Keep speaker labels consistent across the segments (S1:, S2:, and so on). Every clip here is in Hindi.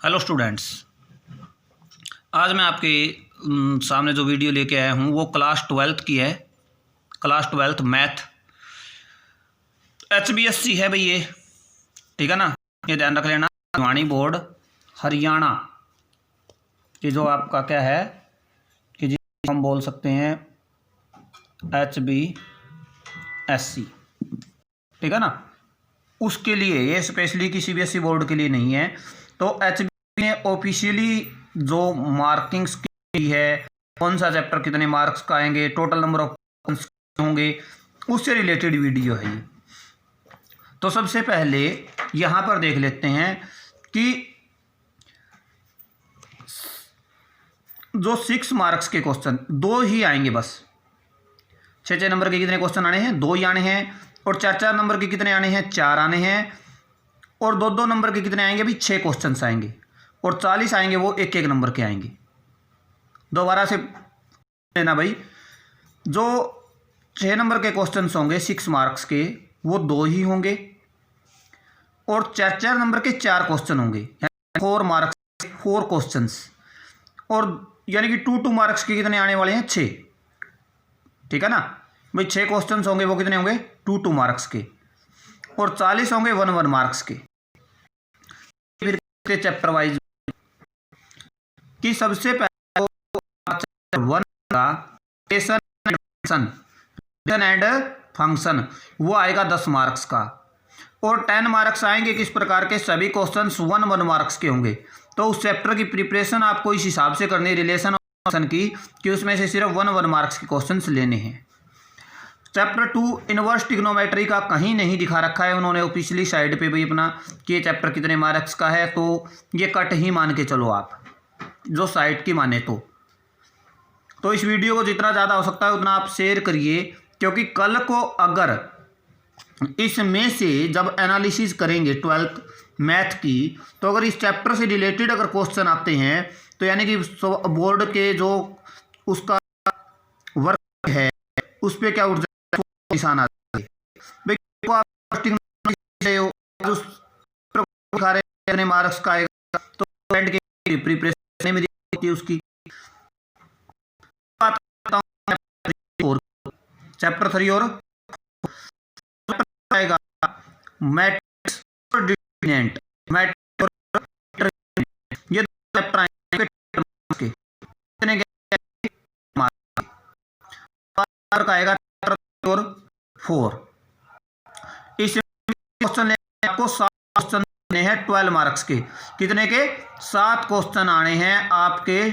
S1: हेलो स्टूडेंट्स, आज मैं आपके सामने जो वीडियो लेके आया हूँ वो क्लास 12th की है। क्लास 12th मैथ HBSC है भाई ये, ठीक है ना। ये ध्यान रख लेना, भिवानी बोर्ड हरियाणा की जो आपका क्या है कि जी हम बोल सकते हैं HBSC, ठीक है ना। उसके लिए ये स्पेशली की CBSE बोर्ड के लिए नहीं है। तो HBSC ने ऑफिशियली जो मार्किंग्स की है, कौन सा चैप्टर कितने मार्क्स का आएंगे, टोटल नंबर ऑफ होंगे, उससे रिलेटेड वीडियो है ये। तो सबसे पहले यहाँ पर देख लेते हैं कि जो 6 मार्क्स के क्वेश्चन 2 ही आएंगे बस। 6 नंबर के कितने क्वेश्चन आने हैं? 2 ही आने हैं। और 4 नंबर के कितने आने हैं? 4 आने हैं। और 2 नंबर के कितने आएंगे? अभी 6 क्वेश्चन आएंगे। और 40 आएंगे, वो 1 नंबर के आएंगे। दोबारा से लेना भाई, जो 6 नंबर के क्वेश्चन होंगे 6 मार्क्स के, वो 2 ही होंगे। और 4 नंबर के 4 क्वेश्चन होंगे, 4 मार्क्स 4 क्वेश्चन। और यानी कि 2 मार्क्स के कितने आने वाले हैं? 6, ठीक है ना भाई। 6 क्वेश्चन होंगे, वो कितने होंगे? 2 मार्क्स के। और 40 होंगे 1 मार्क्स के। फिर चैप्टर वाइज कि सबसे पहले 1 का रिलेशन एंड फंक्शन वो आएगा 10 मार्क्स का। और 10 मार्क्स आएंगे किस प्रकार के? सभी क्वेश्चंस 1 मार्क्स के होंगे। तो उस चैप्टर की प्रिपरेशन आपको इस हिसाब से करनी है, रिलेशन और फंक्शन की, कि उसमें से सिर्फ 1 मार्क्स के क्वेश्चंस लेने हैं। चैप्टर 2 इनवर्स ट्रिग्नोमेट्री का कहीं नहीं दिखा रखा है उन्होंने ऑफिशियली साइड पे भी अपना कि ये चैप्टर कितने मार्क्स का है। तो ये कट ही मान के चलो आप, जो साइट की माने। तो इस वीडियो को जितना ज़्यादा हो सकता है उतना आप शेयर करिए, क्योंकि कल को अगर इसमें से जब एनालिसिस करेंगे 12th मैथ की, तो अगर इस चैप्टर से रिलेटेड अगर क्वेश्चन आते हैं, तो यानी कि बोर्ड के जो उसका वर्क है उस पर क्या ऊर्जा निशान आते हैं मार्क्स का आएगा। तो प्रिपरेशन में उसकी चैप्टर 3 और आएगा मैट्रिक्स और डिटरमिनेंट। ये चैप्टर आएंगे आएगा और 4। इस क्वेश्चन आपको 7 क्वेश्चन हैं 12 मार्क्स के। कितने के? 7 क्वेश्चन आने हैं आपके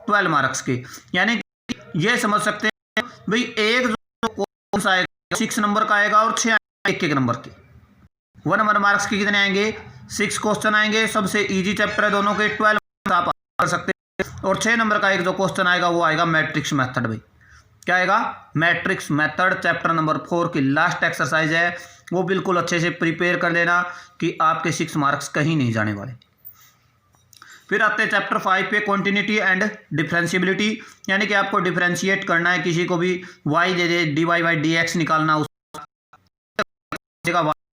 S1: 12 मार्क्स के। यानी कि ये समझ सकते हैं भाई, एक जो क्वेश्चन आएगा 6 नंबर का आएगा और 6 1 नंबर के। 1 मार्क्स के कितने आएंगे? 6 क्वेश्चन आएंगे। सबसे इजी चैप्टर है दोनों के, 12 आप कर सकते हैं। और 6 नंबर का एक जो क्वेश्चन आएगा वो आएगा मैट्रिक्स मेथड। भाई क्या आएगा? Matrix method. चैप्टर नंबर 4 की लास्ट एक्सरसाइज है, वो बिल्कुल अच्छे से प्रिपेयर कर लेना कि आपके 6 मार्क्स कहीं नहीं जाने वाले। फिर आते हैं चैप्टर 5 पे, कॉन्टिन्यूटी एंड डिफरेंशिएबिलिटी। यानी कि आपको डिफरेंशिएट करना है, किसी को भी y दे दे, dy/dx निकालना,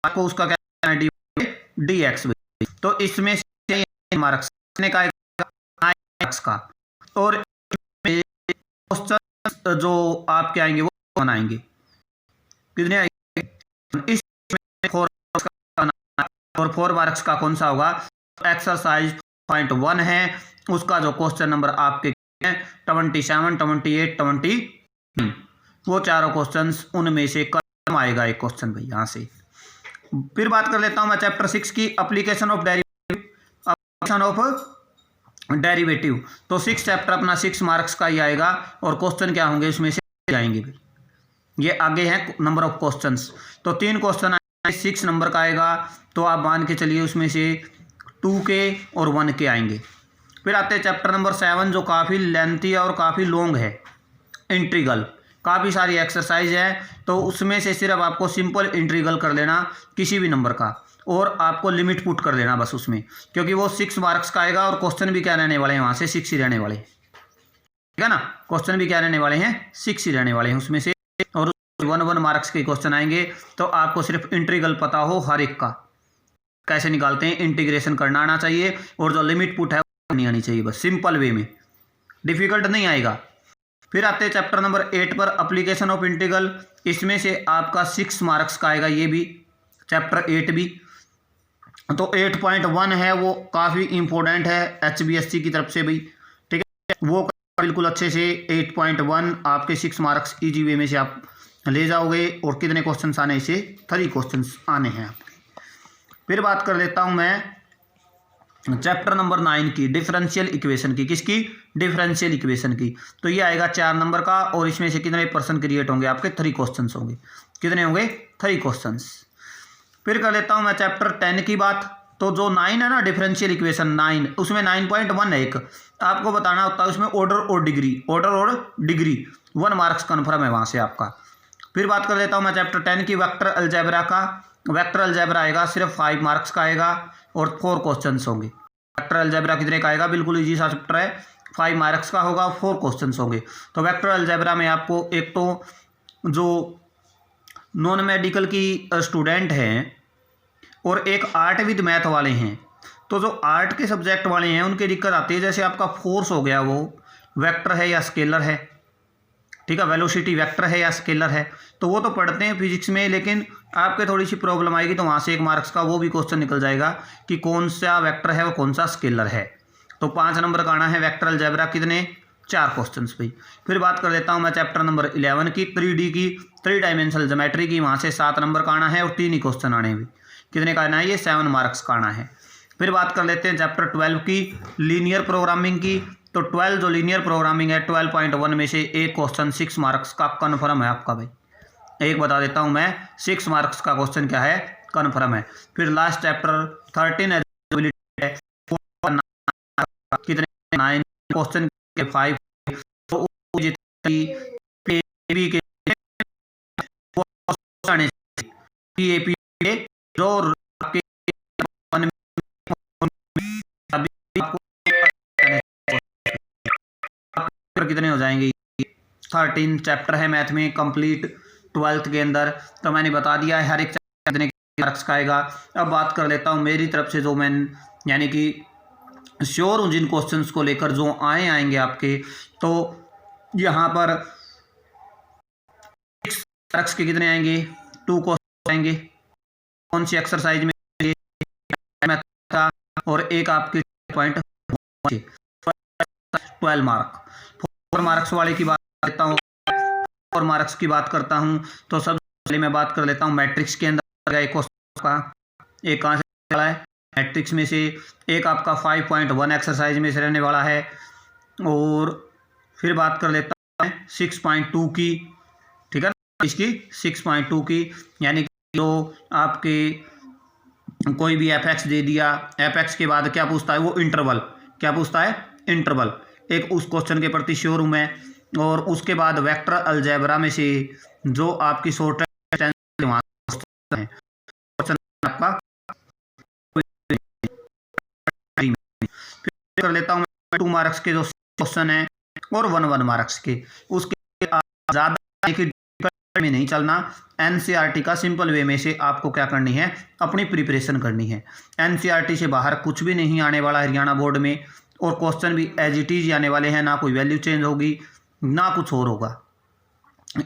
S1: आपको उसका क्या है? dx। तो इसमें से मार्क्स का और जो आपके आएंगे वो बनाएंगे कितने आएंगे? इसमें 4 मार्क्स का कौन सा होगा? एक्सरसाइज 0.1 है, उसका जो क्वेश्चन नंबर आपके 27, 28, 20, वो चारों क्वेश्चंस उनमें से कम आएगा एक क्वेश्चन भाई यहाँ से। फिर बात कर लेता हूं मैं चैप्टर 6 की, एप्लीकेशन ऑफ डेरिवेटिव। तो 6 चैप्टर अपना 6 मार्क्स का ही आएगा। और क्वेश्चन क्या होंगे उसमें से जाएंगे भाई, ये आगे हैं नंबर ऑफ क्वेश्चंस। तो 3 क्वेश्चन आएंगे, 6 नंबर का आएगा। तो आप मान के चलिए उसमें से 2 के और 1 के आएंगे। फिर आते हैं चैप्टर नंबर 7, जो काफ़ी लेंथी और काफ़ी लॉन्ग है, इंटीग्रल। काफ़ी सारी एक्सरसाइज है, तो उसमें से सिर्फ आपको सिंपल इंटीग्रल कर लेना किसी भी नंबर का, और आपको लिमिट पुट कर देना बस उसमें, क्योंकि वो 6 मार्क्स का आएगा। और क्वेश्चन भी क्या रहने वाले हैं वहाँ से? 6 ही रहने वाले हैं, ठीक है ना। क्वेश्चन भी क्या रहने वाले हैं? 6 ही रहने वाले हैं उसमें से। और 1 मार्क्स के क्वेश्चन आएंगे। तो आपको सिर्फ इंटीग्रल पता हो हर एक का, कैसे निकालते हैं, इंटीग्रेशन करना आना चाहिए और जो लिमिट पुट है वो नहीं आनी चाहिए, बस सिंपल वे में, डिफिकल्ट नहीं आएगा। फिर आते हैं चैप्टर नंबर 8 पर, एप्लीकेशन ऑफ इंटीग्रल। इसमें से आपका 6 मार्क्स का आएगा, ये भी चैप्टर 8 भी। तो 8.1 है वो काफ़ी इंपॉर्टेंट है HBSC की तरफ से भी, ठीक है, वो बिल्कुल अच्छे से 8.1 आपके 6 मार्क्स इजी वे में से आप ले जाओगे। और कितने क्वेश्चन आने से, 3 क्वेश्चन आने हैं आपके। फिर बात कर लेता हूं मैं चैप्टर नंबर 9 की, डिफरेंशियल इक्वेशन की। किसकी? डिफरेंशियल इक्वेशन की। तो ये आएगा 4 नंबर का और इसमें से कितने पर्सन क्रिएट होंगे आपके? 3 क्वेश्चन होंगे। कितने होंगे? 3 क्वेश्चन। फिर कर लेता हूं मैं चैप्टर 10 की बात। तो जो 9 है ना, डिफरेंशियल इक्वेशन 9, उसमें 9.1 है एक, आपको बताना होता है उसमें ऑर्डर और डिग्री, ऑर्डर और डिग्री 1 मार्क्स कन्फर्म है वहां से आपका। फिर बात कर लेता हूं मैं चैप्टर 10 की, वेक्टर अलजेब्रा का। वेक्टर अलजेब्रा आएगा सिर्फ 5 मार्क्स का आएगा और 4 क्वेश्चन होंगे। वेक्टर अलजेब्रा कितने का आएगा? बिल्कुल इजी सा चैप्टर है, 5 मार्क्स का होगा, 4 क्वेश्चन होंगे। तो वेक्टर अलजेब्रा में आपको एक तो जो नॉन मेडिकल की स्टूडेंट हैं और एक आर्ट विद मैथ वाले हैं, तो जो आर्ट के सब्जेक्ट वाले हैं उनकी दिक्कत आती है, जैसे आपका फोर्स हो गया वो वेक्टर है या स्केलर है, ठीक है, वेलोसिटी वेक्टर है या स्केलर है, तो वो तो पढ़ते हैं फिजिक्स में, लेकिन आपके थोड़ी सी प्रॉब्लम आएगी तो वहाँ से 1 मार्क्स का वो भी क्वेश्चन निकल जाएगा कि कौन सा वेक्टर है और कौन सा स्केलर है। तो 5 नंबर का आना है वेक्टर अलजेब्रा, कितने? 4 क्वेश्चन भाई। फिर बात कर लेता हूँ मैं चैप्टर नंबर 11 की, 3D की, 3 डायमेंशनल ज्योमेट्री की। वहाँ से 7 नंबर का आना है और 3 ही क्वेश्चन आने भी। कितने का आना है? ये 7 मार्क्स का आना है। फिर बात कर लेते हैं चैप्टर 12 की, लीनियर प्रोग्रामिंग की। तो 12 जो लीनियर प्रोग्रामिंग है, 12.1 में से एक क्वेश्चन 6 मार्क्स का कन्फर्म है आपका भाई। एक बता देता हूं मैं, 6 मार्क्स का क्वेश्चन क्या है? कन्फर्म है। फिर लास्ट चैप्टर 13 एलिजिबिलिटी है, कितने? 9 क्वेश्चन के 5। तो जितनी पीएपी के पीएपी के जो आपके कितने हो जाएंगे? 13 चैप्टर है मैथ में कंप्लीट 12th के अंदर। तो मैंने बता दिया है हर एक चैप्टर कितने मार्क्स का आएगा। अब बात कर लेता हूँ मेरी तरफ से, जो मैं यानी कि श्योर हूँ जिन क्वेश्चंस को लेकर जो आएंगे आपके। तो यहाँ पर 6 मार्क्स के कितने आएंगे? 2 क्वेश्चन आएंगे। कौन सी एक्सरसाइज में? और एक आपकी 12 मार्क। 4 मार्क्स वाले की बात करता हूँ, 4 मार्क्स की बात करता हूँ तो सबसे पहले मैं बात कर लेता हूँ मैट्रिक्स के अंदर एक क्वेश्चन का। एक कहाँ से चला है? मैट्रिक्स में से। एक आपका 5.1 एक्सरसाइज में से रहने वाला है। और फिर बात कर लेता हूँ 6.2 की, ठीक है ना, इसकी 6.2 की, यानी कि जो आपके कोई भी एफ दे दिया, एफ के बाद क्या पूछता है वो? इंटरवल। क्या पूछता है? इंटरवल। एक उस क्वेश्चन के प्रति श्योर हूँ मैं। और उसके बाद वेक्टर अलजेब्रा में से जो आपकी शॉर्ट है आपका फिर कर लेता हूँ 2 मार्क्स के जो क्वेश्चन है और 1 मार्क्स के। उसके ज़्यादा में नहीं चलना, एनसीईआरटी का सिंपल वे में से आपको क्या करनी है? अपनी प्रिपरेशन करनी है। एनसीईआरटी से बाहर कुछ भी नहीं आने वाला हरियाणा बोर्ड में, और क्वेश्चन भी एज इट इज आने वाले हैं, ना कोई वैल्यू चेंज होगी ना कुछ और होगा।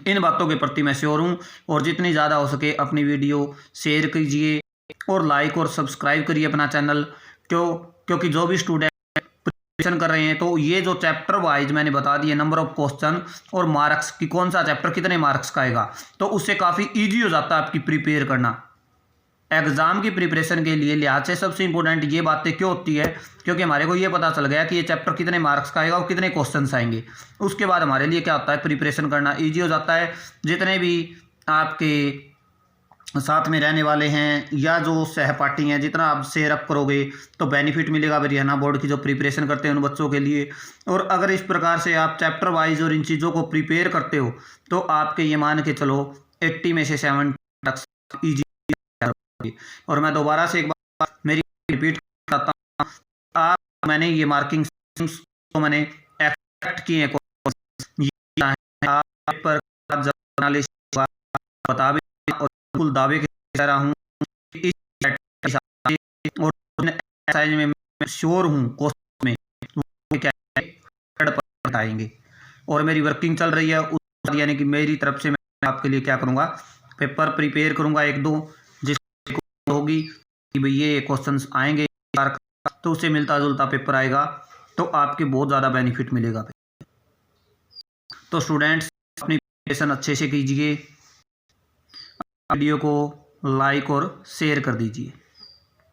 S1: इन बातों के प्रति मैं श्योर हूँ। और जितनी ज़्यादा हो सके अपनी वीडियो शेयर कीजिए और लाइक और सब्सक्राइब करिए अपना चैनल। क्योंकि जो भी स्टूडेंट प्रिपरेशन कर रहे हैं, तो ये जो चैप्टर वाइज मैंने बता दिए नंबर ऑफ क्वेश्चन और मार्क्स की, कौन सा चैप्टर कितने मार्क्स का आएगा, तो उससे काफ़ी ईजी हो जाता है आपकी प्रिपेयर करना एग्जाम की प्रिपरेशन के लिए। लिहाज से सबसे इंपॉर्टेंट ये बातें क्यों होती है? क्योंकि हमारे को ये पता चल गया कि ये चैप्टर कितने मार्क्स का आएगा और कितने क्वेश्चन्स आएंगे। उसके बाद हमारे लिए क्या होता है? प्रिपरेशन करना ईजी हो जाता है। जितने भी आपके साथ में रहने वाले हैं या जो सहपाठी हैं, जितना आप शेयर अप करोगे तो बेनिफिट मिलेगा हरियाणा बोर्ड की जो प्रिपरेशन करते हैं उन बच्चों के लिए। और अगर इस प्रकार से आप चैप्टर वाइज और इन चीज़ों को प्रिपेयर करते हो तो आपके ये मान के चलो 80 में से 70 तक ईजी। और मैं दोबारा से एक बार मेरी रिपीट करता हूँ, आप मैंने ये मार्किंग तो मैंने एक्ट किए हैं, आप पर बता भी और बिल्कुल दावे के कह रहा हूँ और एक्सरसाइज में मैं श्योर हूँ क्वेश्चन में वो क्या बताएंगे। और मेरी वर्किंग चल रही है उस यानी कि मेरी तरफ से मैं आपके लिए क्या करूँगा, पेपर प्रिपेयर करूँगा एक दो, जिसको होगी कि भाई ये क्वेश्चंस आएंगे तो उससे मिलता जुलता पेपर आएगा तो आपके बहुत ज़्यादा बेनिफिट मिलेगा। तो स्टूडेंट्स अपनी प्रिपरेशन अच्छे से कीजिए, वीडियो को लाइक और शेयर कर दीजिए।